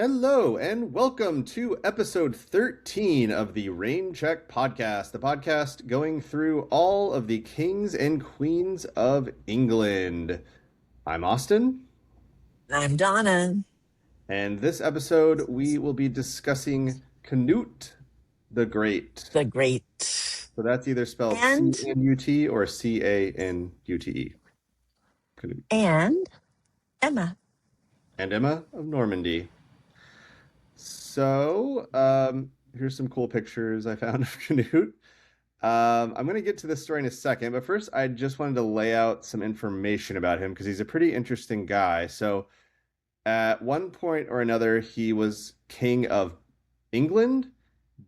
Hello and welcome to episode 13 of the Rain Check podcast, the podcast going through all of the kings and queens of England. I'm Austin, I'm Donna and this episode we will be discussing Cnut the Great. the Great So that's either spelled and C-N-U-T or C-A-N-U-T-E. Canute. and Emma. And Emma of Normandy. So, here's some cool pictures I found of Canute. I'm going to get to this story in a second, but first, I just wanted to lay out some information about him because he's a pretty interesting guy. So, at one point or another, he was king of England,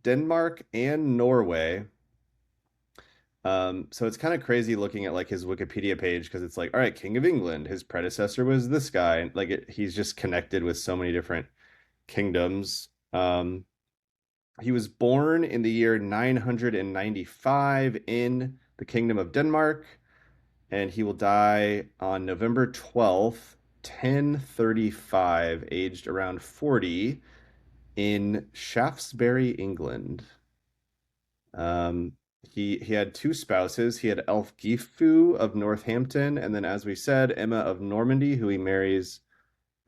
Denmark, and Norway. So it's kind of crazy looking at like his Wikipedia page because it's like, all right, King of England, his predecessor was this guy, and he's just connected with so many different kingdoms. He was born in the year 995 in the Kingdom of Denmark, and he will die on November 12th, 1035, aged around 40, in Shaftesbury, England. Um, he had two spouses. He had Elfgifu of Northampton, and then, as we said, Emma of Normandy, who he marries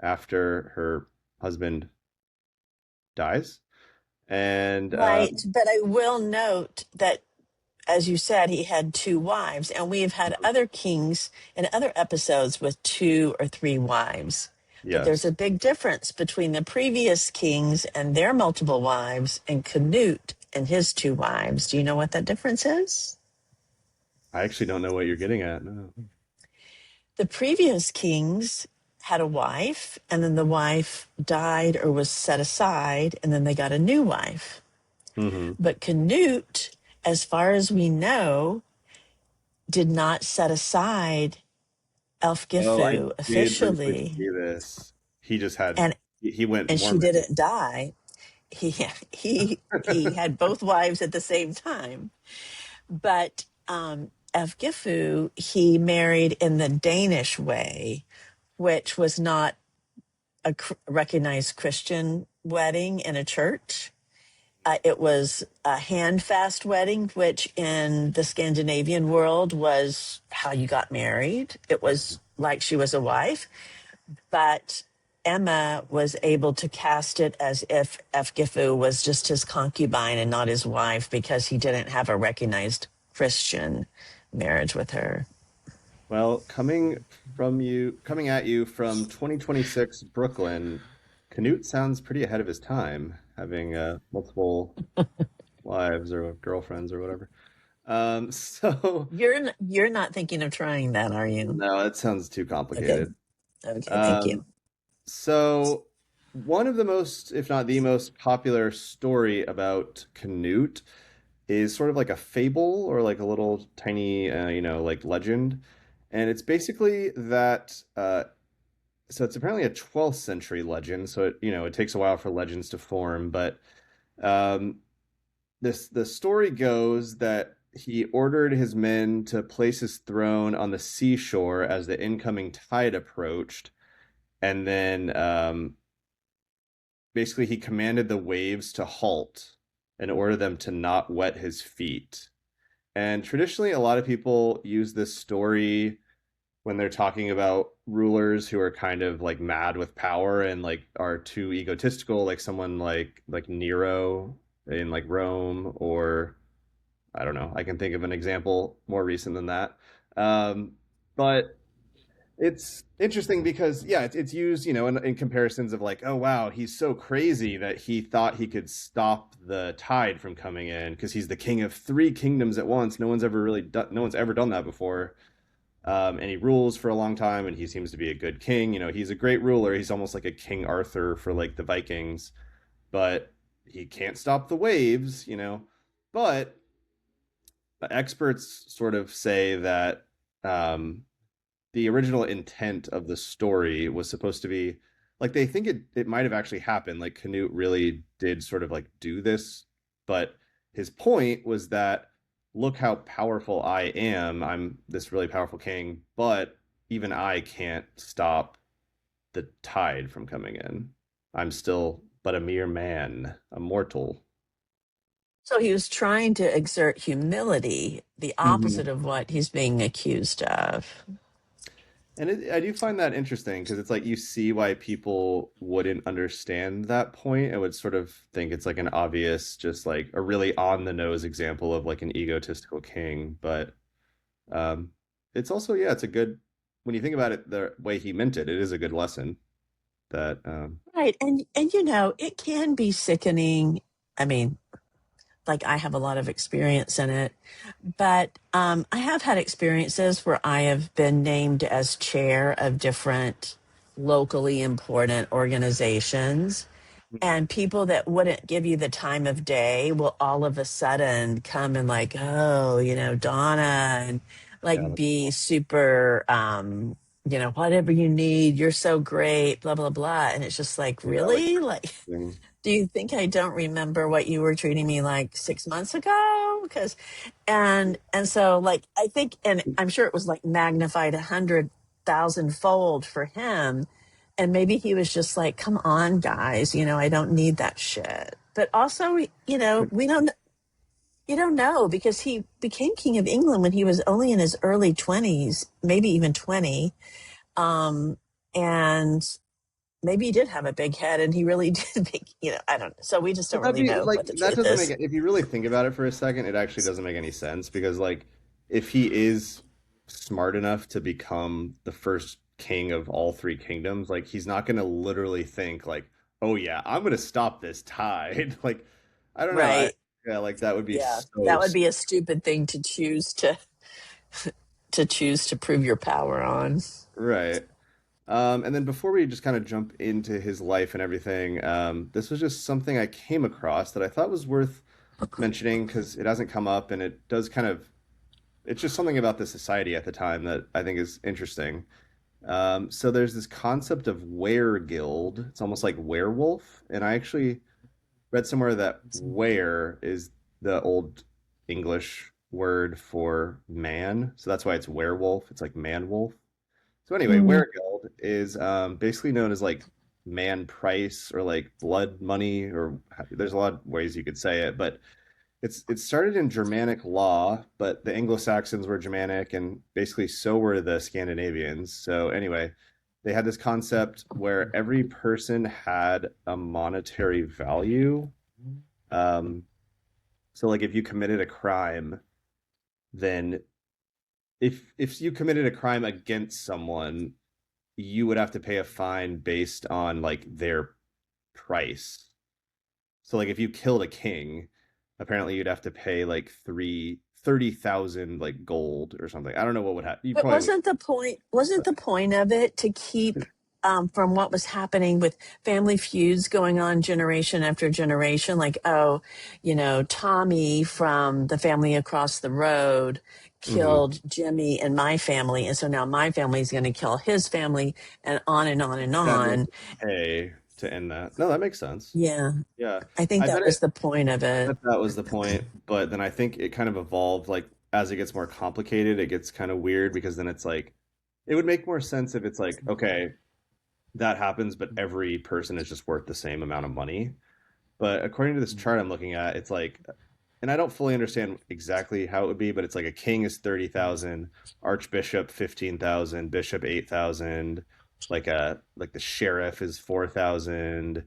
after her husband dies. And Right, but I will note that, as you said, he had two wives, and we've had other kings in other episodes with two or three wives. But there's yes, a big difference between the previous kings and their multiple wives and Canute and his two wives. Do you know what that difference is? I actually don't know what you're getting at. No. The previous kings had a wife, and then the wife died or was set aside, and then they got a new wife. Hmm. But Canute, as far as we know, did not set aside Oh, I Elfgifu did briefly officially, see this. He just had and he went and she Mormon. didn't die. He he had both wives at the same time. But Elfgifu he married in the Danish way, which was not a recognized Christian wedding in a church. It was a handfast wedding, which in the Scandinavian world was how you got married. It was like she was a wife, but Emma was able to cast it as if Efgifu was just his concubine and not his wife because he didn't have a recognized Christian marriage with her. Well, coming at you from 2026 Brooklyn, Canute sounds pretty ahead of his time, having multiple wives or girlfriends or whatever. So You're not thinking of trying that, are you? no, that sounds too Okay. complicated. Okay, thank you. Um, so one of the most, if not the most popular story about Canute is sort of like a fable or like a little tiny, like legend. And it's basically that, so it's apparently a 12th century legend. So it takes a while for legends to form. But um, the story goes that he ordered his men to place his throne on the seashore as the incoming tide approached. And then basically he commanded the waves to halt and order them to not wet his feet. And traditionally, a lot of people use this story when they're talking about rulers who are kind of like mad with power and like are too egotistical, like someone like Nero in like Rome, or I don't know. I can think of an example more recent than that. Um, but it's interesting because yeah, it's used, in comparisons of like, oh wow, he's so crazy that he thought he could stop the tide from coming in because he's the king of three kingdoms at once. No one's ever done that before. And he rules for a long time, and he seems to be a good king. He's a great ruler. He's almost like a King Arthur for like the Vikings, but he can't stop the waves. But experts sort of say that um, the original intent of the story was supposed to be like they think it might have actually happened. Like Canute really did sort of like do this, but his point was that look how powerful I am. I'm this really powerful king, but even I can't stop the tide from coming in. I'm still but a mere man, a mortal. So he was trying to exert humility, the Hmm. opposite of what he's being accused of. And I do find that interesting because it's like you see why people wouldn't understand that point and would sort of think it's like an obvious, just like a really on the nose example of like an egotistical king. But um, it's also, yeah, it's a good, when you think about it the way he meant it, it is a good lesson that, Right. And you know, it can be sickening. I mean, like I have a lot of experience in it, but I have had experiences where I have been named as chair of different locally important organizations. And people that wouldn't give you the time of day will all of a sudden come and like, oh, you know, Donna, and yeah, like be super, you know, whatever you need, you're so great, blah, blah, blah. And it's just like, yeah, like, really? Like, do you think I don't remember what you were treating me like 6 months ago? Because, and so like I think, and I'm sure it was like magnified 100,000 fold for him. And maybe he was just like, "Come on, guys, you know I don't need that shit." But also, you know, we don't. You don't know because he became king of England when he was only in his early 20s, maybe even 20. Um, and maybe he did have a big head and he really did make, you know, I don't know. So we just Well, don't that'd really be know like what the that truth doesn't make is. it. If you really think about it for a second, it actually doesn't make any sense because, like, if he is smart enough to become the first king of all three kingdoms, like, he's not going to literally think like, "Oh yeah, I'm going to stop this tide." Like, I don't know. Right. Yeah, like that would be Yeah. so That would be a stupid thing to choose to prove your power on. right. And then before we just kind of jump into his life and everything, this was just something I came across that I thought was worth mentioning because it hasn't come up and it does kind of it's just something about the society at the time that I think is interesting. So there's this concept of were guild. It's almost like werewolf, and I actually read somewhere that were is the old English word for man, so that's why it's werewolf. It's like man wolf. So anyway, Mm. were guild is basically known as like man price or like blood money, or there's a lot of ways you could say it, but it started in Germanic law, but the Anglo-Saxons were Germanic, and basically so were the Scandinavians. So anyway, they had this concept where every person had a monetary value. Um, so like if you committed a crime, then if you committed a crime against someone, you would have to pay a fine based on like their price. So like if you killed a king, apparently you'd have to pay like 30,000 like gold or something. I don't know what would happen. You But probably would. wasn't the point of it to keep from what was happening with family feuds going on generation after generation? Like, oh, you know, Tommy from the family across the road Mhm. killed Jimmy and my family, and so now my family is going to kill his family, and on and on and That you have on. to pay to end that. No, that makes sense. Yeah, Yeah. I think I bet that was the point of it. that was the point, but then I think it kind of evolved like as it gets more complicated, it gets kind of weird because then it's like it would make more sense if it's like, okay, that happens, but every person is just worth the same amount of money. But according to this chart I'm looking at, it's like, and I don't fully understand exactly how it would be, but it's like a king is 30,000, archbishop 15,000, bishop 8,000, like the sheriff is 4,000.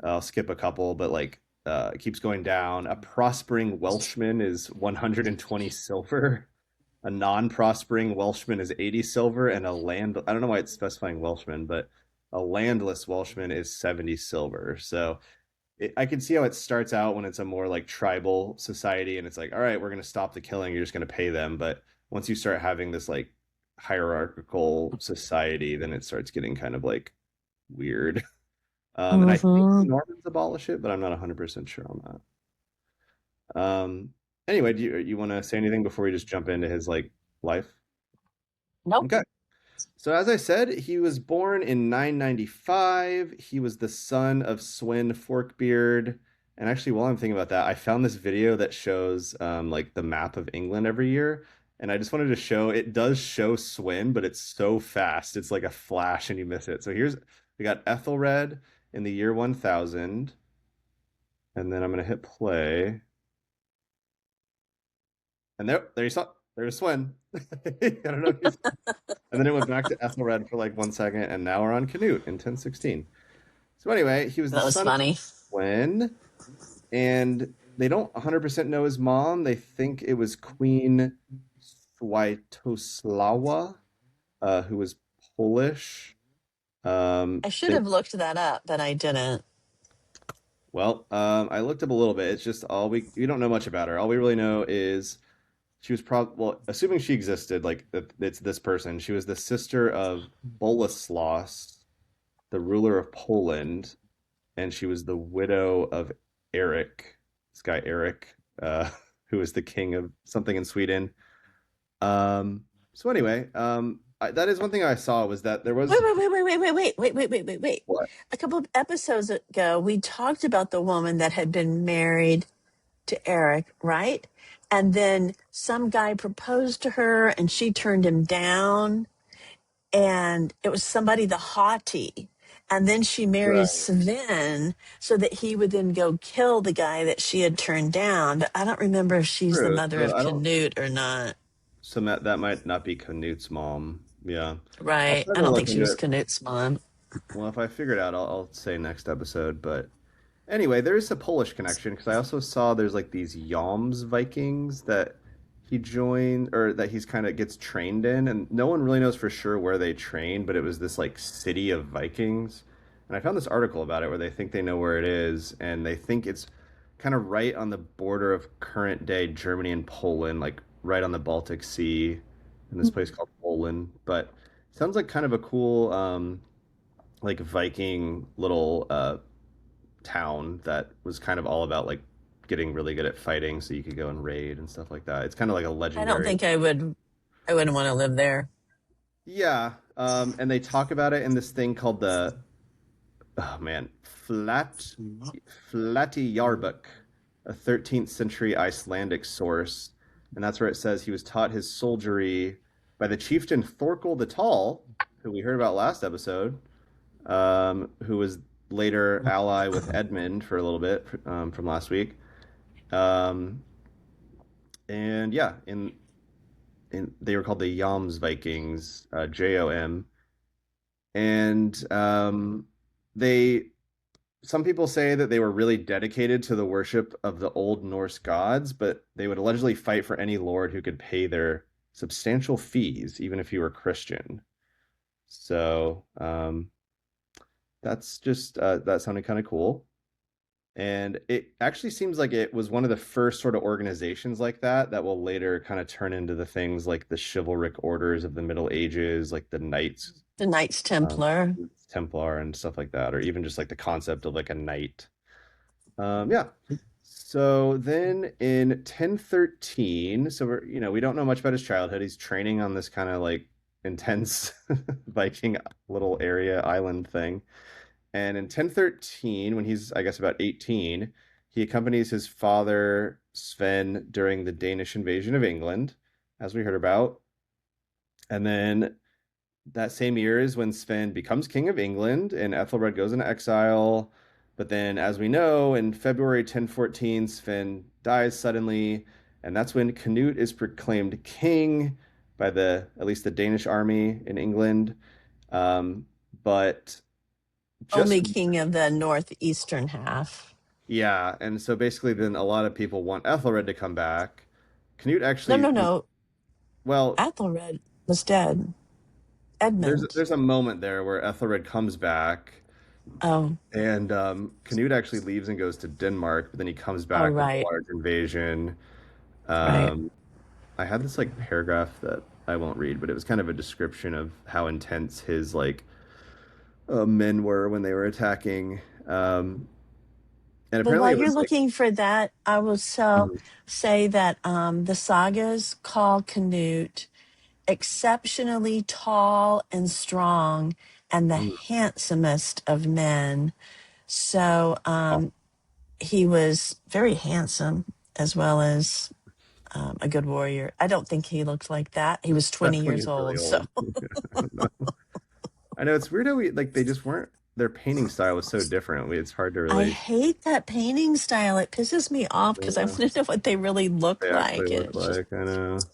I'll skip a couple, but like it keeps going down. A prospering Welshman is 120 silver. A non-prospering Welshman is 80 silver, and I don't know why it's specifying Welshman, but a landless Welshman is 70 silver. So I can see how it starts out when it's a more like tribal society and it's like, all right, we're going to stop the killing. You're just going to pay them. But once you start having this like hierarchical society, then it starts getting kind of like weird. And I think the Hmm. Normans abolish it, but I'm not 100% sure on that. Anyway, do you want to say anything before we just jump into his like life? Nope. Okay. So as I said, he was born in 995. He was the son of Swin Forkbeard. And actually, while I'm thinking about that, I found this video that shows like the map of England every year. And I just wanted to show it does show Swin, but it's so fast. It's like a flash and you miss it. So here's we got Ethelred. in the year 1000. And then I'm going to hit play. And there you saw, there's Swen. I don't know if you saw. And then it went back to Ethelred for like 1 second, and now we're on Canute in 1016. So anyway, he was the That was son of funny. Swen, and they don't 100% know his mom. They think it was Queen Swiatoslawa, who was Polish. I should They have looked that up, but I didn't. I looked up a little bit. It's just all we don't know much about her. All we really know is she was probably, well, assuming she existed, like it's this person. She was the sister of Boleslaus, the ruler of Poland, and she was the widow of Eric, this guy Eric, who was the king of something in Sweden. So anyway, that is one thing I saw was that there Wait, was wait, wait, wait, wait, wait, wait, wait, wait, wait, wait, wait. what? A couple of episodes ago, we talked about the woman that had been married to Eric, right? And then some guy proposed to her and she turned him down. And it was somebody the haughty. And then she marries Right. Sven so that he would then go kill the guy that she had turned down. But I don't remember if she's the True. mother So of I don't. Canute or not. So that might not be Canute's mom. Yeah, I'll Right. try I to don't look think she into was it. Canute's mom. Well, if I figure it out, I'll say next episode. But anyway, there is a Polish connection because I also saw there's like these Yalms Vikings that he joined or that he's kind of gets trained in, and no one really knows for sure where they trained, but it was this like city of Vikings. And I found this article about it where they think they know where it is, and they think it's kind of right on the border of current day Germany and Poland, like right on the Baltic Sea in this place called Poland. But sounds like kind of a cool like Viking little town that was kind of all about like getting really good at fighting so you could go and raid and stuff like that. It's kind of like a I don't legendary. think I wouldn't want to live there. Yeah. And they talk about it in this thing called the, oh man, Flatty Yarbuk, a 13th century Icelandic source. And that's where it says he was taught his soldiery by the chieftain Thorkel the Tall, who we heard about last episode, who was later ally with Edmund for a little bit from last week. Um, and yeah, in they were called the Joms Vikings, JOM, and they some people say that they were really dedicated to the worship of the Old Norse gods, but they would allegedly fight for any lord who could pay their substantial fees, even if you were Christian. So that's just that sounded kind of cool. And it actually seems like it was one of the first sort of organizations like that that will later kind of turn into the things like the chivalric orders of the Middle Ages, like the Knights, The Knights um, Templar. Templar, and stuff like that, or even just like the concept of like a knight. Yeah. So then in 1013, so we don't know much about his childhood. He's training on this kind of like intense Viking little area island thing. And in 1013, when he's, I guess, about 18, he accompanies his father, Sven, during the Danish invasion of England, as we heard about. And then that same year is when Sven becomes king of England and Ethelred goes into exile. But then, as we know, in February 1014, Sven dies suddenly. And that's when Canute is proclaimed king by at least the Danish army in England. Um, but just Only king of the northeastern half. Yeah, and so basically, then a lot of people want Ethelred to come back. Canute No, actually, no, no. well, Athelred was dead. Edmund. there's a moment there where Ethelred comes back, Oh, and Canute actually leaves and goes to Denmark, but then he comes oh, back with a right, large invasion. right. Um, I had this like paragraph that I won't read, but it was kind of a description of how intense his like men were when they were attacking. And Well, apparently, while it you're was like, looking for that, I will Mhm. say that the sagas call Canute exceptionally tall and strong and the Mhm. handsomest of men. So he was very handsome as well as a good warrior. I don't think he looked like that. He was 20 Especially when years he's really old. So old. I know it's weird how we like they just weren't. their painting style was so different. It's hard to I really, hate that painting style. It pisses me off because I yeah, want to know what they really look they actually like. And look it's just, like. I know.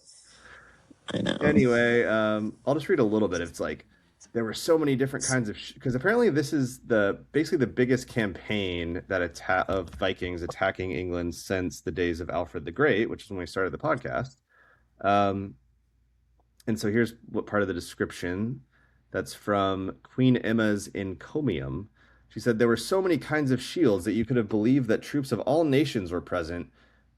I know. Anyway, I'll just read a little bit. It's like there were so many different kinds of because apparently this is the basically the biggest campaign that of Vikings attacking England since the days of Alfred the Great, which is when we started the podcast. Um, and so here's what part of the description that's from Queen Emma's encomium. She said there were so many kinds of shields that you could have believed that troops of all nations were present.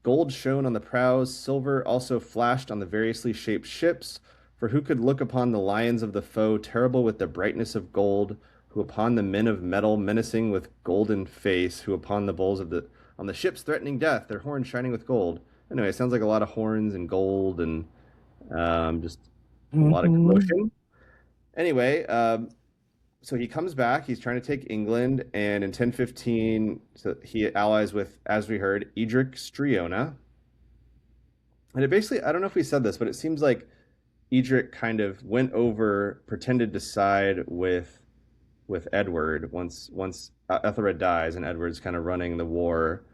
Gold shone on the prows, silver also flashed on the variously shaped ships. For who could look upon the lions of the foe, terrible with the brightness of gold, who upon the men of metal, menacing with golden face, who upon the bulls of the on the ships threatening death, their horns shining with gold. Anyway, it sounds like a lot of horns and gold and just a lot of Hmm. commotion. Anyway, so he comes back. He's trying to take England, and in 1015, so he allies with, as we heard, Edric Striona. And it basically, I don't know if we said this, but it seems like Edric kind of went over, pretended to side with Edward once Ethelred dies, and Edward's kind of running the war.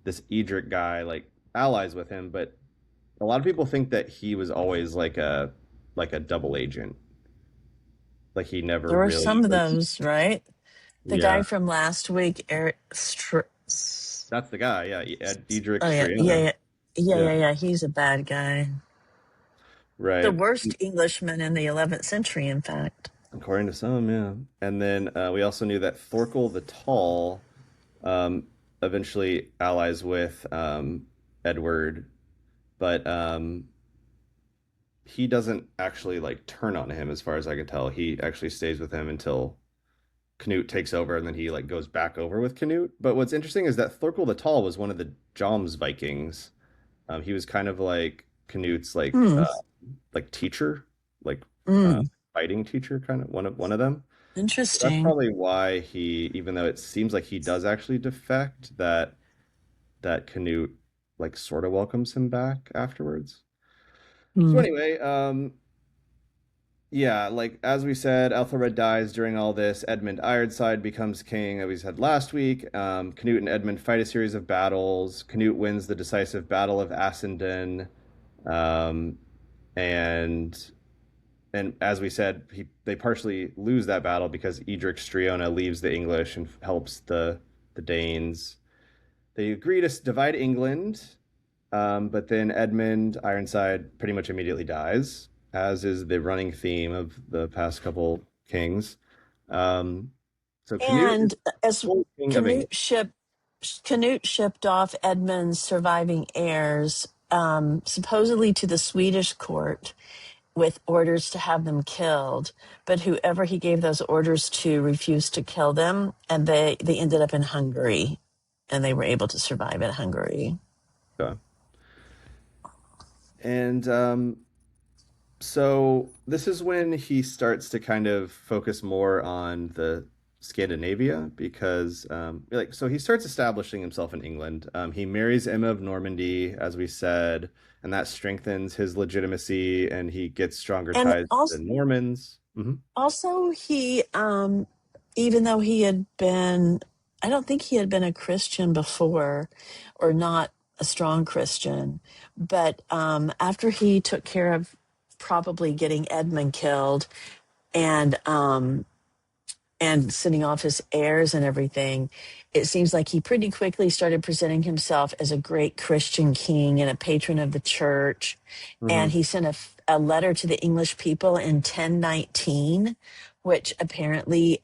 This Edric guy like allies with him, but a lot of people think that he was always like a double agent. Like he never There were really some of was. those, right? The Yeah, guy from last week, Eric. that's the guy. Yeah, Diedrich Oh yeah, Striana. Yeah, yeah. He's a bad guy. The right. worst Englishman in the 11th century, in fact. According to some, yeah. And then we also knew that Thorkel the Tall um, eventually allies with Edward, but he doesn't actually like turn on him, as far as I can tell. He actually stays with him until Cnut takes over, and then he like goes back over with Cnut. But what's interesting is that Thorkel the Tall was one of the Joms Vikings. He was kind of like Cnut's Hmm. like teacher, like uh, Mm. fighting teacher, kind of one of them. So that's Interesting. probably why he, even though it seems like he does actually defect, that Canute like sort of welcomes him back afterwards. So Hmm. anyway, yeah, like as we said, Ethelred dies during all this. Edmund Ironside becomes king, as we said last week. Canute and Edmund fight a series of battles. Canute wins the decisive Battle of Assendon, um, and as we said, they partially lose that battle because Edric Striona leaves the English and helps the Danes. They agree to divide England, but then Edmund Ironside pretty much immediately dies, as is the running theme of the past couple kings. Um, so Canute is And as full king of England. Canute ship Canute shipped off Edmund's surviving heirs, supposedly to the Swedish court with orders to have them killed. But whoever he gave those orders to refused to kill them, and they ended up in Hungary, and they were able to survive in Hungary. And so this is when he starts to kind of focus more on the Scandinavia because like so he starts establishing himself in England. He marries Emma of Normandy, as we said, and that strengthens his legitimacy, and he gets stronger And ties to the also, Normans. also he, even though he had been, I don't think he had been a Christian before, or not a strong Christian, but after he took care of probably getting Edmund killed, and sending off his heirs and everything, it seems like he pretty quickly started presenting himself as a great Christian king and a patron of the church. And Hmm. he sent a letter to the English people in 1019, which apparently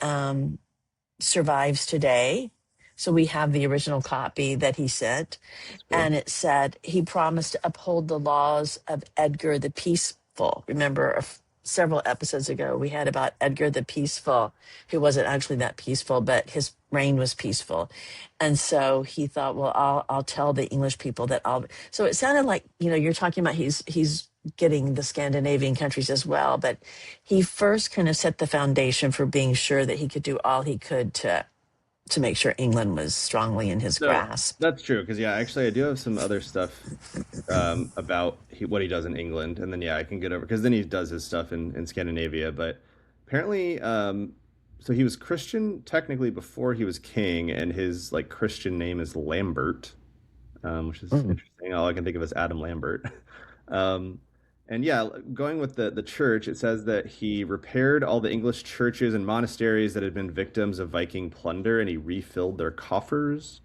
survives today. So we have the original copy that he sent, That's cool. and it said he promised to uphold the laws of Edgar the Peaceful. Remember, several episodes ago, we had about Edgar the Peaceful, who wasn't actually that peaceful, but his reign was peaceful. And so he thought, well, I'll tell the English people that I'll. So it sounded like, you're talking about he's getting the Scandinavian countries as well, but he first kind of set the foundation for being sure that he could do all he could to make sure England was strongly in his So grasp. that's true because yeah, actually I do have some other stuff about what he does in England, and then yeah, I can get over because then he does his stuff in Scandinavia. But apparently, so he was Christian technically before he was king, and his like Christian name is Lambert, which is Mm. interesting. All I can think of is Adam Lambert. Um, and yeah, going with the church, it says that he repaired all the English churches and monasteries that had been victims of Viking plunder, and he refilled their coffers.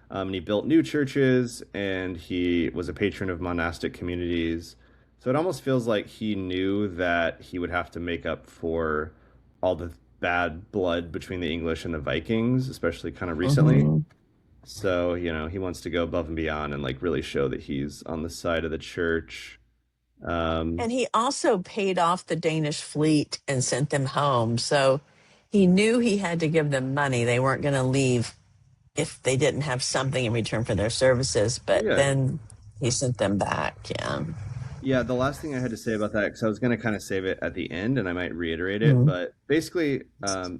And he built new churches, and he was a patron of monastic communities. So it almost feels like he knew that he would have to make up for all the bad blood between the English and the Vikings, especially kind of recently. Hmm. So, he wants to go above and beyond and like really show that he's on the side of the church. Um, And he also paid off the Danish fleet and sent them home. So he knew he had to give them money. They weren't going to leave if they didn't have something in return for their services. But yeah, then he sent them back. Yeah. Yeah, the last thing I had to say about that, because I was going to kind of save it at the end and I might reiterate it, Mm. but basically,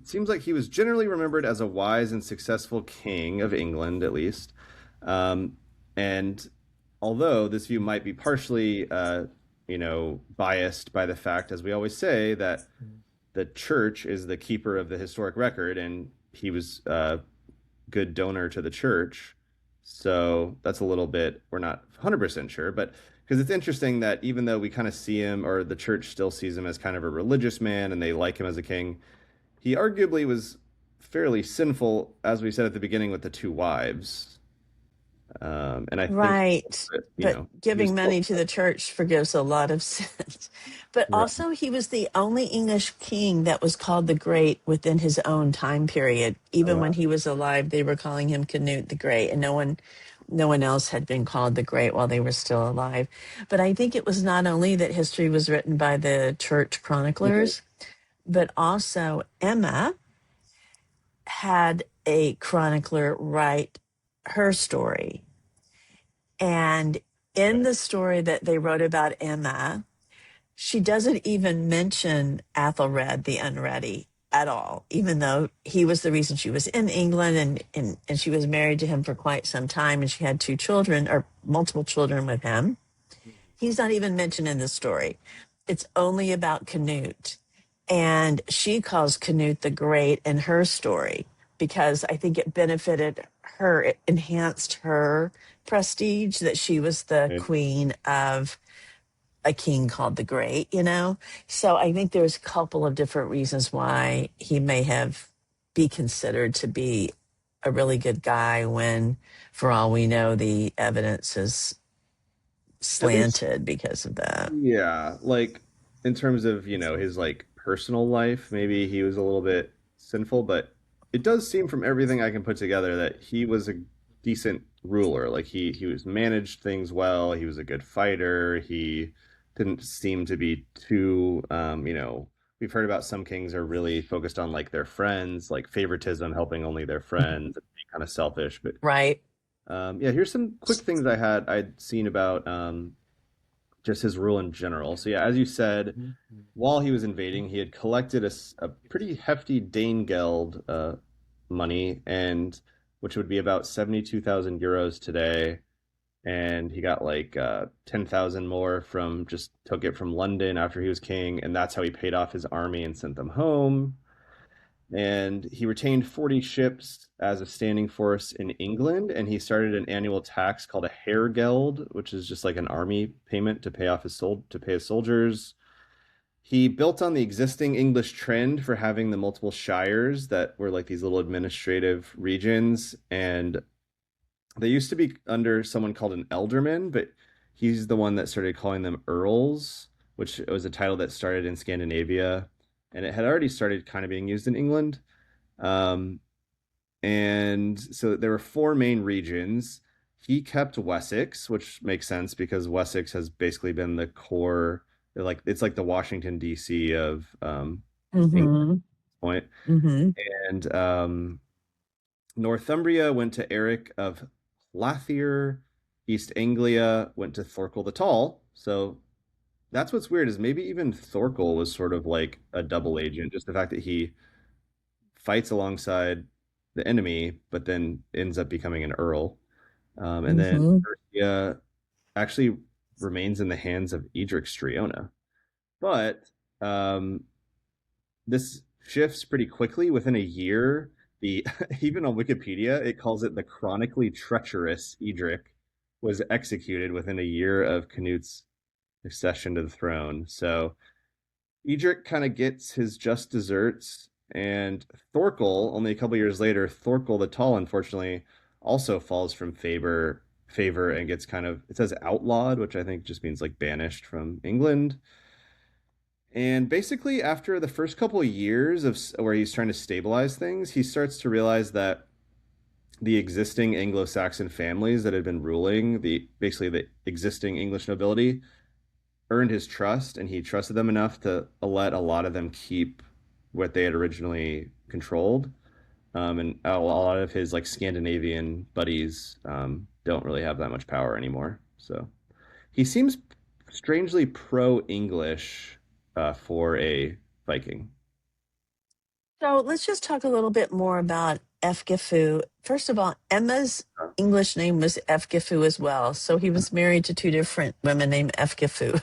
seems like he was generally remembered as a wise and successful king of England, at least. Um, and although this view might be partially, biased by the fact, as we always say, that the church is the keeper of the historic record and he was good donor to the church. So that's a little bit, we're not 100% sure, but because it's interesting that even though we kind of see him, or the church still sees him as kind of a religious man and they like him as a king, he arguably was fairly sinful, as we said at the beginning, with the two wives. And I think, Right. But he was giving still, money to the church forgives a lot of sins. But right. also, he was the only English king that was called the Great within his own time period. Oh, Even when wow. he was alive, they were calling him Cnut the Great, and no one else had been called the Great while they were still alive. But I think it was not only that history was written by the church Mhm. chroniclers, but also Emma had a chronicler write her story. And in Right. the story that they wrote about Emma, she doesn't even mention Athelred the Unready at all, even though he was the reason she was in England, and she was married to him for quite some time and she had two children or multiple children with him. He's not even mentioned in the story. It's only about Canute. And she calls Canute the Great in her story because I think it benefited her, it enhanced her prestige that she was the Right. queen of a king called the Great. So I think there's a couple of different reasons why he may have be considered to be a really good guy when, for all we know, the evidence is At least slanted because of that. Yeah, like in terms of, his like personal life, maybe he was a little bit sinful, but it does seem from everything I can put together that he was a decent ruler. Like he was managed things well, he was a good fighter, he didn't seem to be too we've heard about some kings are really focused on like their friends, like favoritism, helping only their friends, being kind of selfish, but Right. yeah, here's some quick things I'd seen about just his rule in general. So yeah, as you said, while he was invading, he had collected a pretty hefty Danegeld money, and which would be about 72,000 euros today. And he got like 10,000 more from just took it from London after he was king, and that's how he paid off his army and sent them home. And he retained 40 ships as a standing force in England, and he started an annual tax called a Hairgeld, which is just like an army payment to pay his soldiers. He built on the existing English trend for having the multiple shires that were like these little administrative regions, and they used to be under someone called an ealdorman, but he's the one that started calling them earls, which was a title that started in Scandinavia, and it had already started kind of being used in England. Um, and so there were four main regions. He kept Wessex, which makes sense because Wessex has basically been the core, like it's like the Washington D.C. of England at Mm-hmm. this point. Mm-hmm. And Northumbria went to Eric of Lathier. East Anglia went to Thorkel the Tall. So that's what's weird is maybe even Thorkel was sort of like a double agent, just the fact that he fights alongside the enemy, but then ends up becoming an earl. And then Mm-hmm. Mercia actually remains in the hands of Edric Striona. But um, this shifts pretty quickly within a year. The even on Wikipedia, it calls it the chronically treacherous Edric was executed within a year of Canut's accession to the throne. So Edric kind of gets his just desserts, and Thorkel, only a couple years later, Thorkel the Tall, unfortunately, also falls from favor and gets kind of, it says outlawed, which I think just means like banished from England. And basically, after the first couple of years of where he's trying to stabilize things, he starts to realize that the existing Anglo-Saxon families that had been ruling, the basically the existing English nobility, earned his trust, and he trusted them enough to let a lot of them keep what they had originally controlled. And a lot of his like Scandinavian buddies don't really have that much power anymore. So he seems strangely pro-English for a Viking. So let's just talk a little bit more about Efgifu. First of all, Emma's English name was Efgifu as well. So he was married to two different women named Efgifu.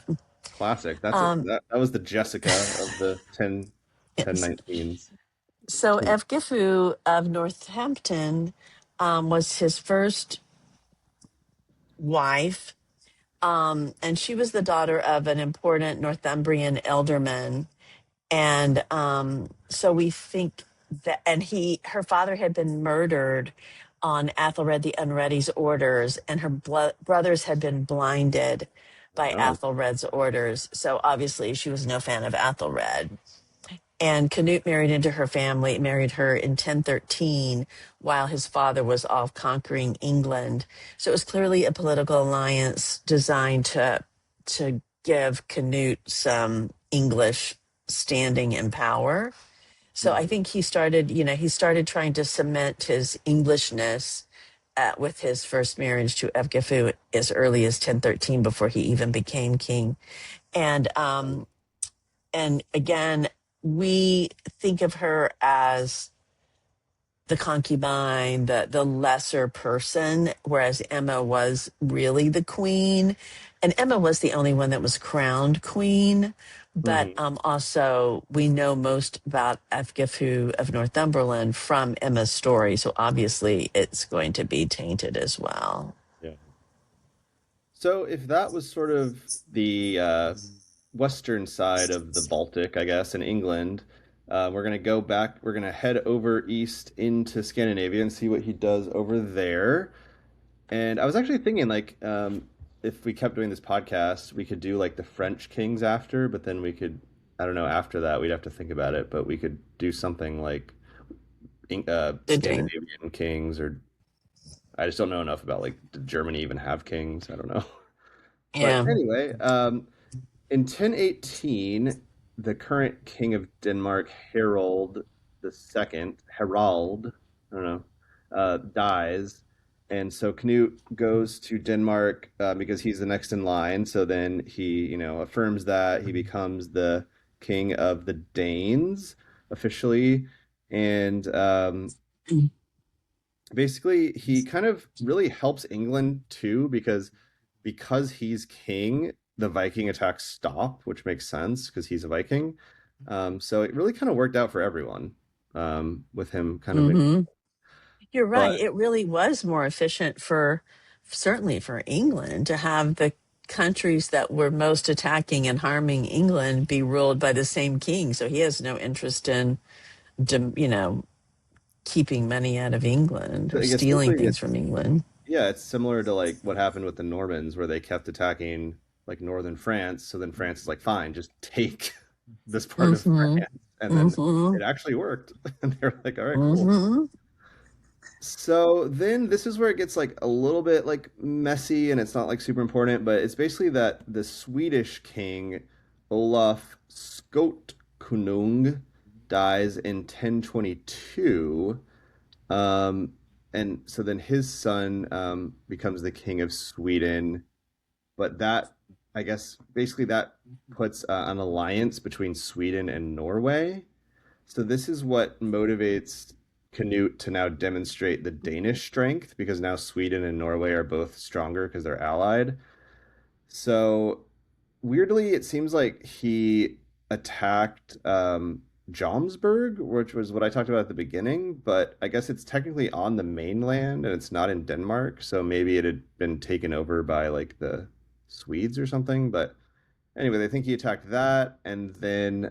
Classic. That's Um, that was the Jessica of the 10 yes. 19s. So Efgifu of Northampton was his first wife, and she was the daughter of an important Northumbrian elderman. And so we think that, and her father had been murdered on Athelred the Unready's orders, and her brothers had been blinded by Oh, Athelred's orders. So obviously, she was no fan of Athelred. And Canute married into her family, married her in 1013 while his father was off conquering England. So it was clearly a political alliance designed to give Canute some English standing and power. So I mhm. think he started trying to cement his Englishness with his first marriage to Evgifu as early as 1013 before he even became king. And and again, we think of her as the concubine, the lesser person, whereas Emma was really the queen. And Emma was the only one that was crowned queen. But Mhm. also, we know most about Efgifu of Northumberland from Emma's story. So obviously, it's going to be tainted as well. Yeah. So if that was sort of the western side of the Baltic, I guess, in England, we're gonna go back. We're gonna head over east into Scandinavia and see what he does over there. And I was actually thinking, like, if we kept doing this podcast, we could do like the French kings after, but then we could, I don't know, after that, we'd have to think about it, but we could do something like The Dane. Scandinavian kings, or I just don't know enough about like did Germany even have kings? I don't know. But Yeah. anyway, in 1018, the current king of Denmark, Harald, I don't know, dies. And so Canute goes to Denmark because he's the next in line. So then he, affirms that he becomes the king of the Danes officially. And basically he kind of really helps England too because he's king, the Viking attacks stop, which makes sense because he's a Viking. So it really kind of worked out for everyone with him kind of in. Hmm. You're right. But It really was more efficient certainly for England to have the countries that were most attacking and harming England be ruled by the same king. So he has no interest in, keeping money out of England or stealing essentially things it's from England. yeah, it's similar to like what happened with the Normans where they kept attacking like northern France. So then France is like, fine, just take this part of Mm-hmm. France. And then Mm-hmm. it actually worked. And they're like, all right, cool. Mm-hmm. So then this is where it gets like a little bit like messy and it's not like super important, but it's basically that the Swedish king Olaf Skotkonung dies in 1022. Um, and so then his son becomes the king of Sweden, but that I guess basically that puts an alliance between Sweden and Norway. So this is what motivates Canute to now demonstrate the Danish strength because now Sweden and Norway are both stronger because they're allied. So weirdly, it seems like he attacked. Jomsburg, which was what I talked about at the beginning, but I guess it's technically on the mainland and it's not in Denmark, so maybe it had been taken over by like the Swedes or something. But anyway, they think he attacked that, and then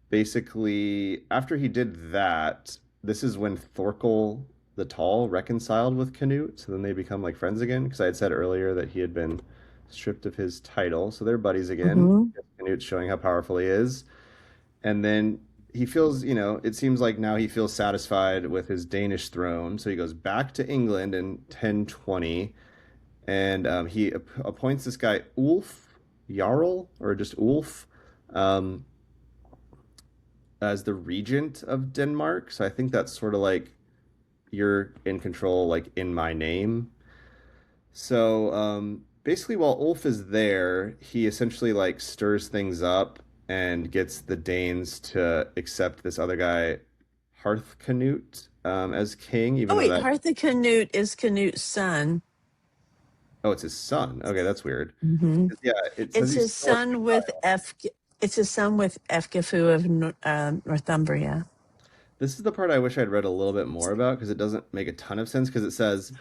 basically after he did that, this is when Thorkel the Tall reconciled with Canute, so then they become like friends again, because I had said earlier that he had been stripped of his title, so they're buddies again. Hmm. Canute's showing how powerful he is. And then he feels, it seems like now he feels satisfied with his Danish throne. So he goes back to England in 1020 and he appoints this guy Ulf Jarl, or just Ulf, um, as the regent of Denmark. So I think that's sort of like you're in control, like in my name. So basically, while Ulf is there, he essentially like stirs things up and gets the Danes to accept this other guy, Harthcanute, as king, even Oh though wait, that Hartha Canute is Canute's son. oh, it's his son. Okay, that's weird. Hmm. Yeah, it says It's he's his still son with F. It's his son with Efgifu of Northumbria. This is the part I wish I'd read a little bit more about because it doesn't make a ton of sense because it says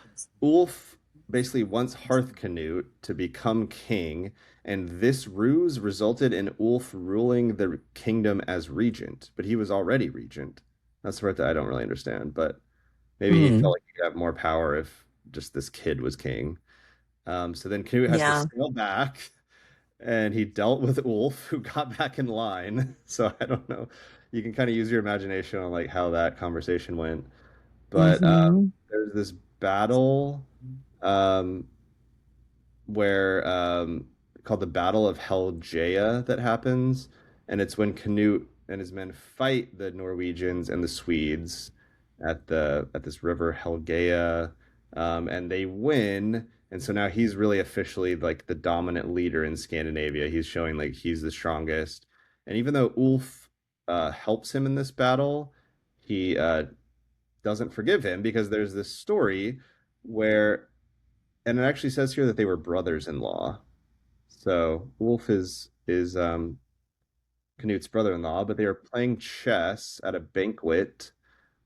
Ulf basically wants Harthcanute to become king, and this ruse resulted in Ulf ruling the kingdom as regent, but he was already regent. That's the part that I don't really understand, but maybe he felt Hmm. like he could have more power if just this kid was king. So then Canute has to Yeah. sail back and he dealt with Ulf, who got back in line. So I don't know. You can kind of use your imagination on like how that conversation went. But Hmm. there's this battle um, where called the Battle of Helgeia that happens, and it's when Canute and his men fight the Norwegians and the Swedes at this river Helgeia, and they win. And so now he's really officially like the dominant leader in Scandinavia. He's showing like he's the strongest. And even though Ulf helps him in this battle, he doesn't forgive him because there's this story where, and it actually says here that they were brothers-in-law. So Wolf is Canute's brother-in-law, but they were playing chess at a banquet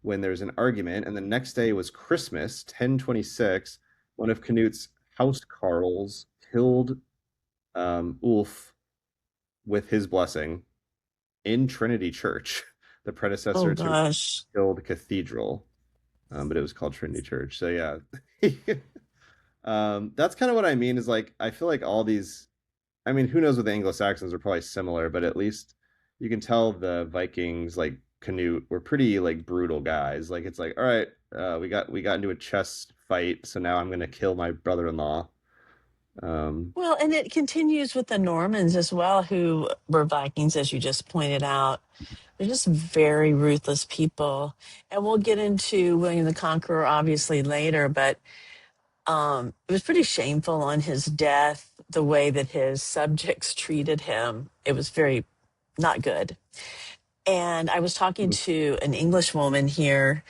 when there's an argument, and the next day was Christmas, 1026. One of Canute's house carls killed Ulf with his blessing in Trinity Church, the Oh predecessor to gosh. Guild Cathedral, but it was called Trinity Church. So yeah, that's kind of what I mean. Is like I feel like all these. I mean, who knows what the Anglo-Saxons are probably similar, but at least you can tell the Vikings, like Canute, were pretty like brutal guys. Like it's like, all right, we got into a chess fight, so now I'm gonna kill my brother-in-law. Um, Well, and it continues with the Normans as well, who were Vikings, as you just pointed out. They're just very ruthless people. And we'll get into William the Conqueror obviously later, but it was pretty shameful on his death, the way that his subjects treated him. It was very not good. And I was talking to an English woman here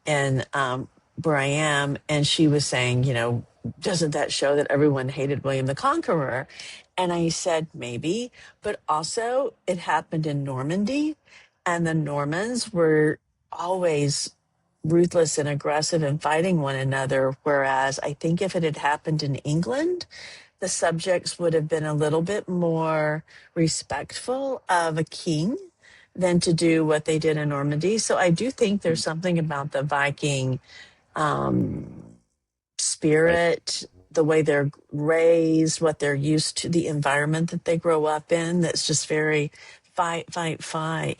and where I am, and she was saying, doesn't that show that everyone hated William the Conqueror? And I said, maybe, but also it happened in Normandy, and the Normans were always ruthless and aggressive and fighting one another. Whereas I think if it had happened in England, the subjects would have been a little bit more respectful of a king than to do what they did in Normandy. So I do think there's something about the Viking right. spirit, the way they're raised, what they're used to, the environment that they grow up in, that's just very fight, fight, fight.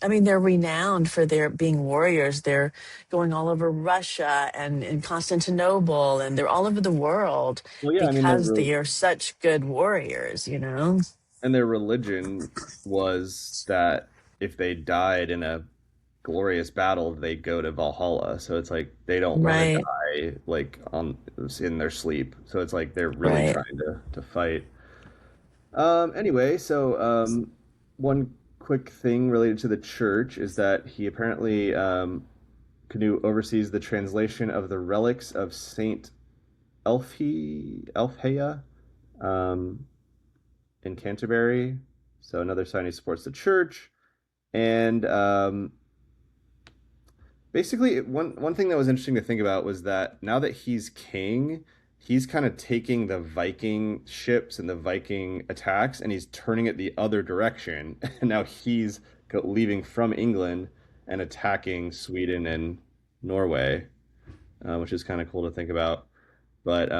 I mean, they're renowned for their being warriors. They're going all over Russia and Constantinople, and they're all over the world Well, yeah, I mean, because they are such good warriors. and their religion was that if they died in a glorious battle, they go to Valhalla. So it's like they don't want to Right, die like on in their sleep. So it's like they're really right. trying to fight. Anyway, so one quick thing related to the church is that he apparently Canute oversees the translation of the relics of Saint Elfheia um, in Canterbury. So another sign he supports the church. And basically, one thing that was interesting to think about was that now that he's king, he's kind of taking the Viking ships and the Viking attacks, and he's turning it the other direction. And now he's leaving from England and attacking Sweden and Norway, which is kind of cool to think about. But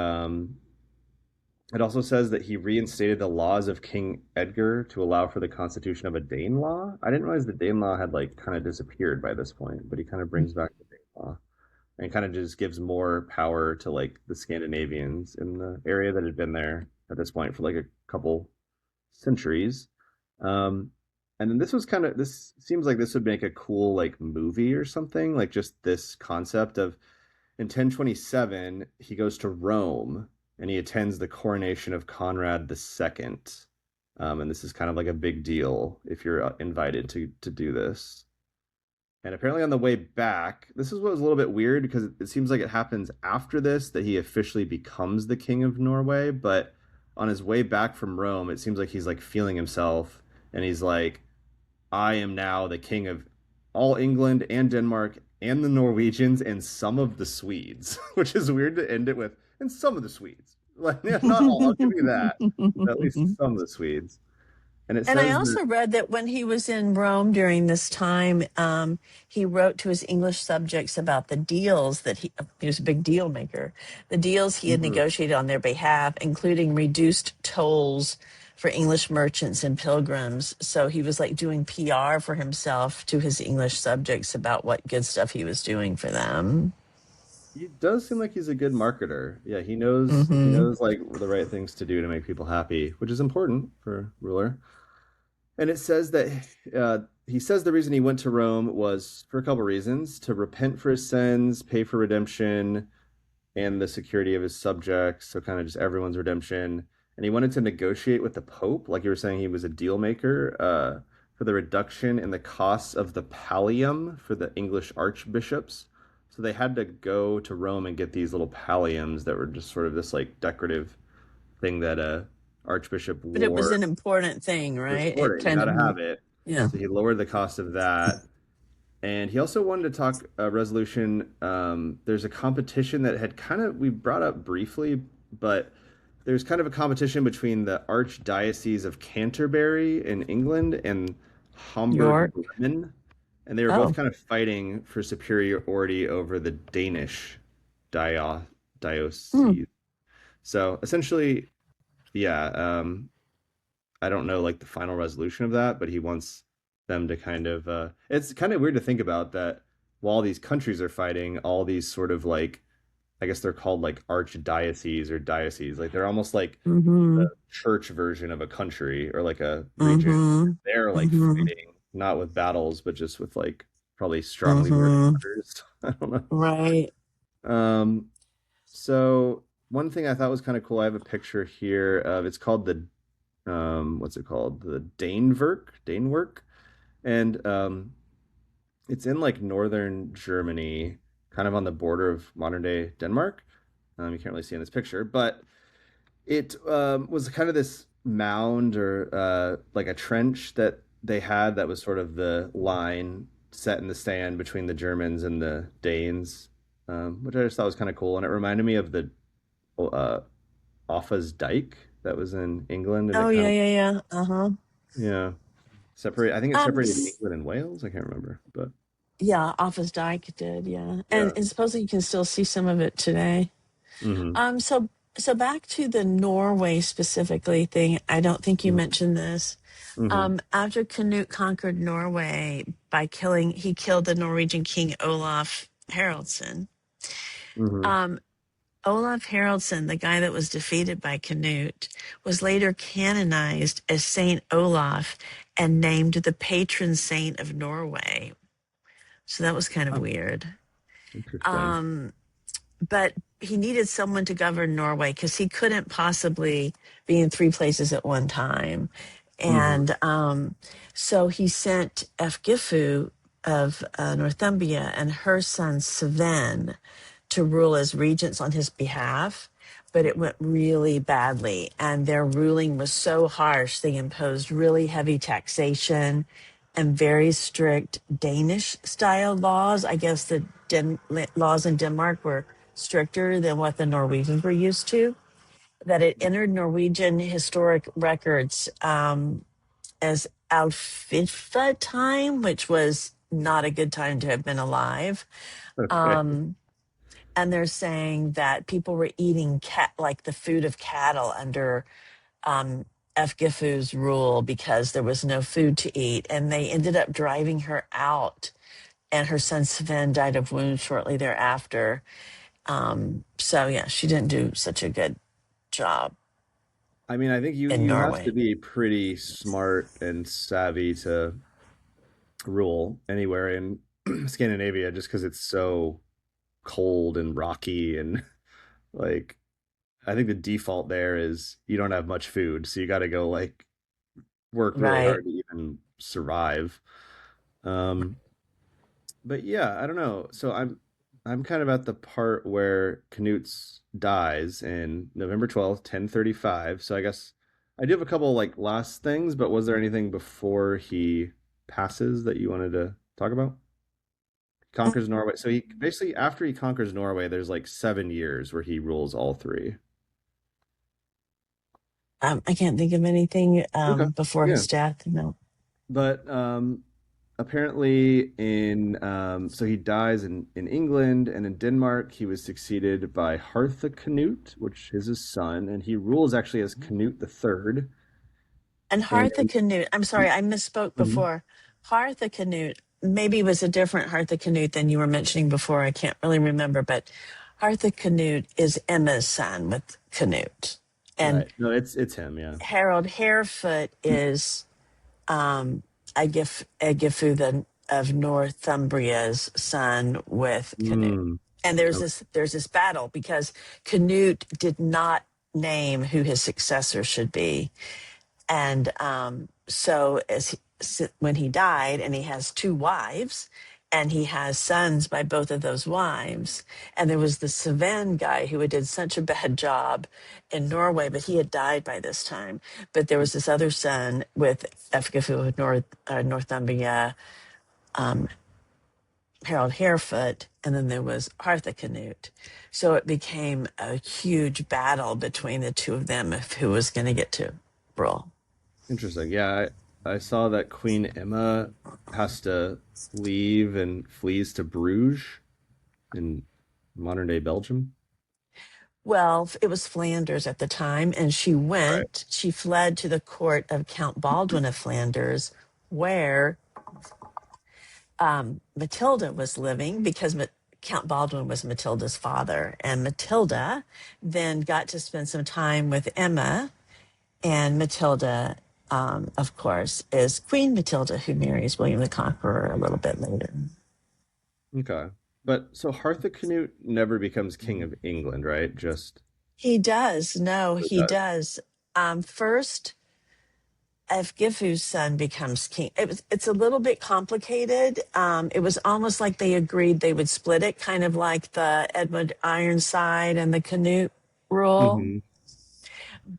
it also says that he reinstated the laws of King Edgar to allow for the constitution of a Danelaw. I didn't realize the Danelaw had like kind of disappeared by this point, but he kind of brings back the Danelaw and kind of just gives more power to like the Scandinavians in the area that had been there at this point for like a couple centuries. Um, and then this seems like this would make a cool like movie or something, like just this concept of in 1027 he goes to Rome and he attends the coronation of Conrad II. And this is kind of like a big deal if you're invited to do this. And apparently, on the way back, this is what was a little bit weird because it seems like it happens after this that he officially becomes the king of Norway. But on his way back from Rome, it seems like he's like feeling himself and he's like, I am now the king of all England and Denmark and the Norwegians and some of the Swedes, which is weird to end it with, and some of the Swedes. Like, yeah, not all, I'll give you that, but at least some of the Swedes. And it And I says that, also read that when he was in Rome during this time, he wrote to his English subjects about the deals that he was a big deal maker, the deals he had mhm. negotiated on their behalf, including reduced tolls for English merchants and pilgrims. So he was like doing PR for himself to his English subjects about what good stuff he was doing for them. He does seem like he's a good marketer. Yeah, he Hmm. knows like the right things to do to make people happy, which is important for a ruler. And it says that he says the reason he went to Rome was for a couple reasons: to repent for his sins, pay for redemption, and the security of his subjects. So kind of just everyone's redemption. And he wanted to negotiate with the Pope, like you were saying, he was a deal maker for the reduction in the costs of the pallium for the English archbishops. So they had to go to Rome and get these little palliums that were just sort of this like decorative thing that a archbishop But it was wore. an important thing, It was right? It important. You kind got to of, have it. yeah, So he lowered the cost of that. And he also wanted to talk resolution. There's a competition that had kind of we brought up briefly, but there's kind of a competition between the Archdiocese of Canterbury in England and Hamburg York. Bremen, and they were both Oh. kind of fighting for superiority over the Danish Hmm. diocese. So essentially, yeah, I don't know like the final resolution of that, but he wants them to kind of it's kind of weird to think about that while these countries are fighting, all these sort of like I guess they're called like archdioceses or dioceses. Like they're almost like the Mm-hmm. church version of a country or like a region. Mm-hmm. They're like Mm-hmm. fighting not with battles, but just with like probably strongly worded Mm-hmm. letters. I don't know. Right. Um, so one thing I thought was kind of cool, I have a picture here of it's called the what's it called? The Danework. And it's in like northern Germany, kind of on the border of modern day Denmark. You can't really see in this picture, but it was kind of this mound or like a trench that they had that was sort of the line set in the sand between the Germans and the Danes, which I just thought was kind of cool. And it reminded me of the uh, Offa's Dyke that was in England, and Oh it kind yeah, of yeah, yeah. Uh-huh. yeah separate. I think it separated S- England and Wales. I can't remember, but yeah, Offa's Dyke did, yeah. yeah. And supposedly you can still see some of it today. Hmm. So back to the Norway specifically thing, I don't think you mentioned this. Hmm. After Canute conquered Norway by he killed the Norwegian king Olaf Haraldsson. Hmm. Um, Olaf Haraldsson, the guy that was defeated by Canute, was later canonized as Saint Olaf and named the patron saint of Norway. So that was kind of Oh, weird. interesting. Um, but he needed someone to govern Norway because he couldn't possibly be in three places at one time. Hmm. And so he sent Efgifu of Northumbria and her son Sven to rule as regents on his behalf. but it went really badly. And their ruling was so harsh, they imposed really heavy taxation and very strict Danish style laws. I guess the laws in Denmark were stricter than what the Norwegians were used to, that it entered Norwegian historic records as Alfidfa time, which was not a good time to have been alive. Okay. Um, and they're saying that people were eating like the food of cattle under um, Gifu's rule because there was no food to eat, and they ended up driving her out. And her son Sven died of wounds shortly thereafter. So yeah, she didn't do such a good job I mean, I think you in you have to Norway, be pretty smart and savvy to rule anywhere in Scandinavia just because it's so cold and rocky and like I think the default there is you don't have much food, so you got to go like work really right? hard to even survive. Um, but yeah, I don't know. So I'm kind of at the part where Knut dies in November 12th, 1035. So I guess I do have a couple like last things, but was there anything before he passes that you wanted to talk about? Conquers Norway. So he basically after he conquers Norway, there's like 7 years where he rules all three. I can't think of anything Okay. before Yeah. his death. No. But apparently in so he dies in England and in Denmark he was succeeded by Harthacnut, which is his son, and he rules actually as Cnut the Third. And And Harthacnut, I'm sorry, I misspoke Mhm. before. Harthacnut maybe was a different Harthacnut than you were mentioning before. I can't really remember, but Harthacnut is Emma's son with Canute. And Right. No, it's him, yeah. Harold Harefoot is Egifu of Northumbria's son with Canute. Mm. And Okay. there's this battle because Canute did not name who his successor should be. And so when he died, and he has two wives, and he has sons by both of those wives. And there was the Savan guy who had did such a bad job in Norway, but he had died by this time. But there was this other son with Efgifu of Northumbria, Harold Harefoot, and then there was Harthacnut. So it became a huge battle between the two of them of who was going to get to rule. Interesting. Yeah, I saw that Queen Emma has to leave and flees to Bruges in modern day Belgium. Well, it was Flanders at the time, and Right. she fled to the court of Count Baldwin of Flanders, where Matilda was living because Count Baldwin was Matilda's father. And Matilda then got to spend some time with Emma, and Matilda, of course, is Queen Matilda, who marries William the Conqueror a little bit later. Okay. But so Harthacnut never becomes king of England, right? Just He does. No, it he does. does. First, if Gifu's son becomes king, it's a little bit complicated. It was almost like they agreed they would split it, kind of like the Edward Ironside and the Canute rule. Hmm.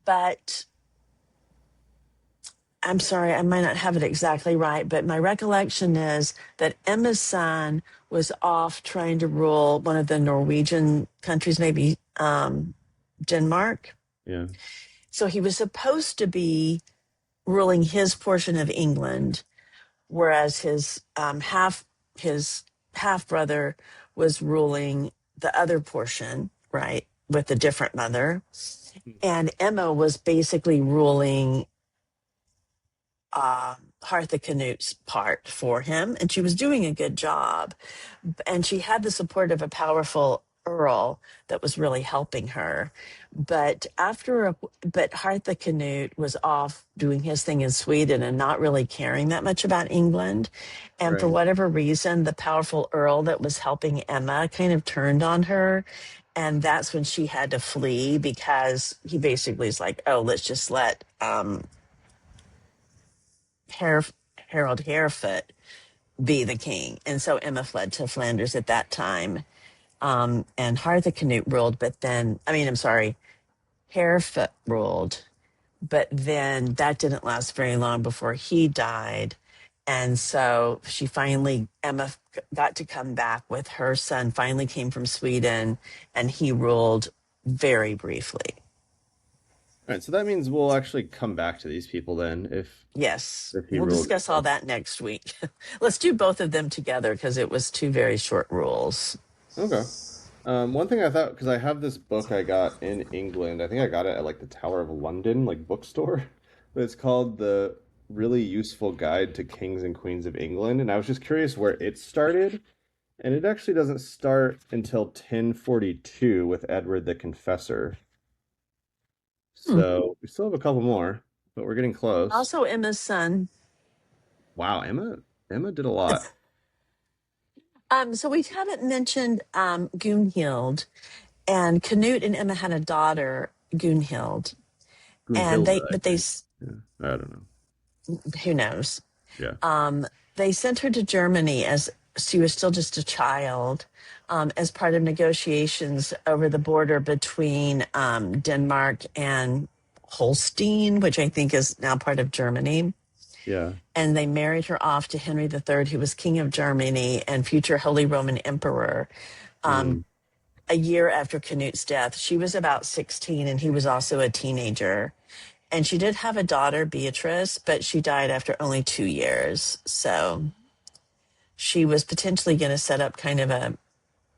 But I'm sorry, I might not have it exactly right, but my recollection is that Emma's son was off trying to rule one of the Norwegian countries, maybe Denmark. Yeah. So he was supposed to be ruling his portion of England, whereas his half brother was ruling the other portion, right, with a different mother. And Emma was basically ruling Harthacnut's part for him, and she was doing a good job. And she had the support of a powerful earl that was really helping her. But Harthacnut was off doing his thing in Sweden and not really caring that much about England. And for Right. whatever reason, the powerful earl that was helping Emma kind of turned on her. And that's when she had to flee because he basically is like, oh, let's just let Har- Harold Harefoot be the king. And so Emma fled to Flanders at that time. And Harthacnut ruled, but then, I mean, I'm sorry, Harefoot ruled, but then that didn't last very long before he died. And so she finally, Emma got to come back with her son, finally came from Sweden, and he ruled very briefly. All right, so that means we'll actually come back to these people then Yes, if he we'll ruled. discuss all that next week. Let's do both of them together because it was two very short rules. Okay. One thing I thought, because I have this book I got in England, I think I got it at like the Tower of London, like bookstore, but it's called The Really Useful Guide to Kings and Queens of England. And I was just curious where it started. And it actually doesn't start until 1042 with Edward the Confessor. Hmm. So we still have a couple more, but we're getting close. Also, Emma's son. Wow, Emma did a lot. So we haven't mentioned Gunhild, and Canute and Emma had a daughter, Gunhild, and Gunhilda, they, I but they, think. Yeah, I don't know. who knows? Yeah. They sent her to Germany as she was still just a child, as part of negotiations over the border between Denmark and Holstein, which I think is now part of Germany. Yeah. And they married her off to Henry III, who was King of Germany and future Holy Roman Emperor. Mm. A year after Canute's death, she was about 16, and he was also a teenager. And she did have a daughter, Beatrice, but she died after only 2 years. So she was potentially going to set up kind of a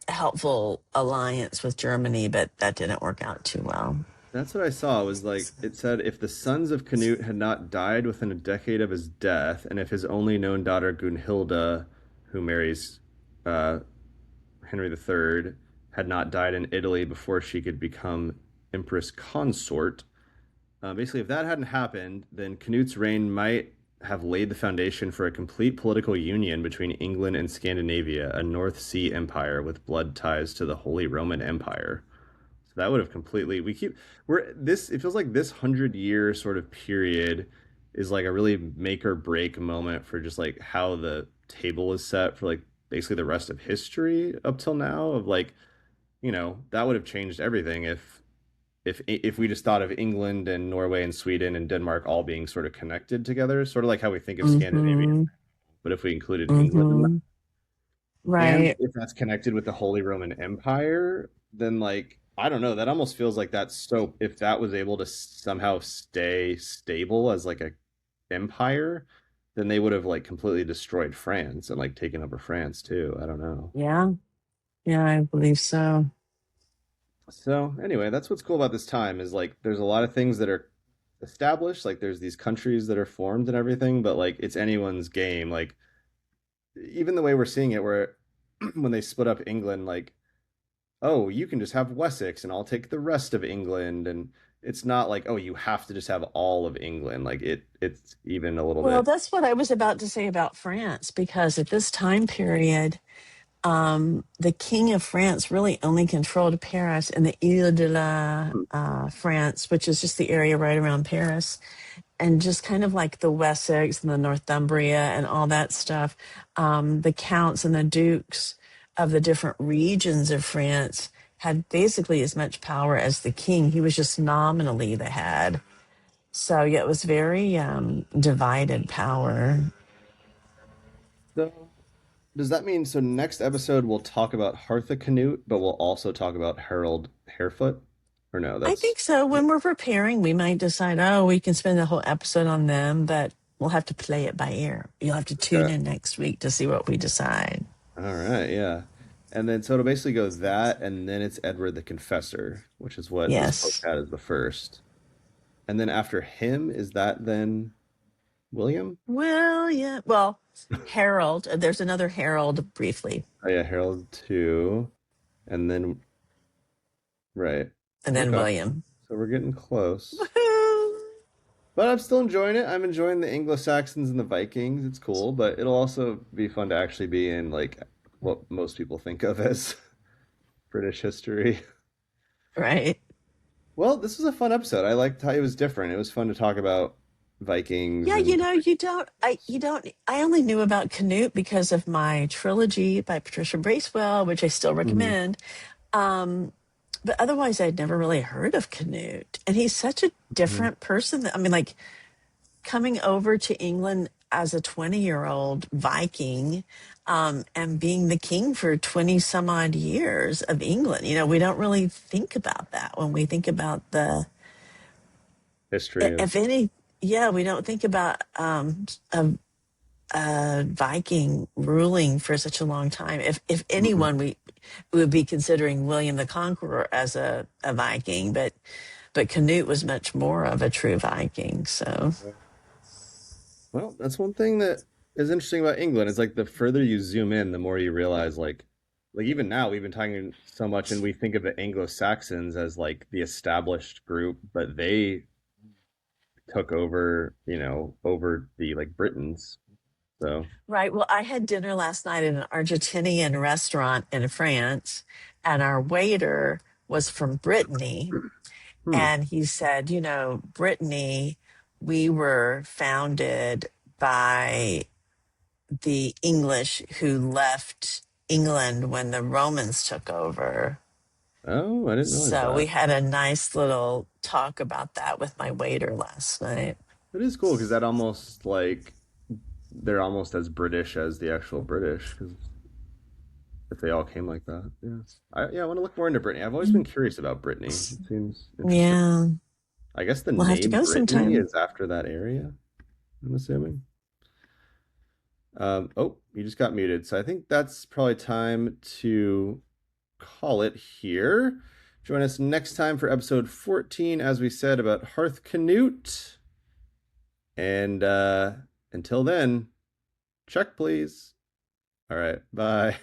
helpful alliance with Germany, but that didn't work out too well. That's what I saw was like it said if the sons of Canute had not died within a decade of his death, and if his only known daughter Gunhilda, who marries uh, Henry III, had not died in Italy before she could become Empress Consort. Basically, if that hadn't happened, then Canute's reign might have laid the foundation for a complete political union between England and Scandinavia, a North Sea empire with blood ties to the Holy Roman Empire. So that would have completely. We're this. It feels like this 100 year sort of period is like a really make or break moment for just like how the table is set for like basically the rest of history up till now. Of like that would have changed everything if we just thought of England and Norway and Sweden and Denmark all being sort of connected together, sort of like how we think of Scandinavia, Mm-hmm. but if we included England in that, Mm-hmm. and Right. if that's connected with the Holy Roman Empire, then like I don't know, that almost feels like that's so if that was able to somehow stay stable as like a empire, then they would have like completely destroyed France and like taken over France too. I don't know. Yeah. Yeah, I believe so. So anyway, that's what's cool about this time is like there's a lot of things that are established, like there's these countries that are formed and everything, but like it's anyone's game. Like even the way we're seeing it, where when they split up England, like oh, you can just have Wessex and I'll take the rest of England, and it's not like oh, you have to just have all of England. Like it's even a little Well, bit. that's what I was about to say about France, because at this time period, the king of France really only controlled Paris and the Ile de la France, which is just the area right around Paris, and just kind of like the Wessex and the Northumbria and all that stuff. The counts and the dukes of the different regions of France had basically as much power as the king. He was just nominally the head. So yeah, it was very divided power. So does that mean so next episode we'll talk about Hartha but we'll also talk about Harold Harefoot? Or no, I that's think so. When we're preparing, we might decide, oh, we can spend the whole episode on them, but we'll have to play it by ear. You'll have to tune okay. in next week to see what we decide. All right, yeah. And then so it'll basically go that, and then it's Edward the Confessor, which is what this book Yes. had as the first. And then after him, is that then William? Well, yeah. Well, Harold, there's another Harold briefly, Oh yeah, Harold too. And then right. and then Okay. William. So we're getting close. Woohoo! But I'm still enjoying it. I'm enjoying the Anglo-Saxons and the Vikings. It's cool, but it'll also be fun to actually be in like what most people think of as British history. Right. Well, this was a fun episode. I liked how it was different. It was fun to talk about Vikings Yeah, and I only knew about Canute because of my trilogy by Patricia Bracewell, which I still Mhm. recommend. Um, but otherwise, I'd never really heard of Canute. And he's such a Mhm. different person. I mean, like coming over to England as a 20-year-old Viking and being the king for 20 some odd years of England. We don't really think about that when we think about History of. if any, yeah, we don't think about a Viking ruling for such a long time. If Mhm. anyone, we would be considering William the Conqueror as a Viking, but Canute was much more of a true Viking. So Well, that's one thing that is interesting about England. Is like the further you zoom in, the more you realize like even now we've been talking so much and we think of the Anglo-Saxons as like the established group, but they took over, over the like Britons. So, right. Well, I had dinner last night at an Argentinian restaurant in France, and our waiter was from Brittany, hmm. and he said, Brittany, we were founded by the English who left England when the Romans took over. Oh, I didn't realize So we that. had a nice little talk about that with my waiter last night. It is cool because that almost like they're almost as British as the actual British because if they all came like that, yeah. I want to look more into Brittany. I've always been curious about Brittany. It seems interesting. Yeah, I guess the we'll have to name go Brittany sometime. is after that area, I'm assuming. Oh, you just got muted. So I think that's probably time to call it here. Join us next time for episode 14, as we said, about Hearth Canute. And until then, check, please. All right, bye.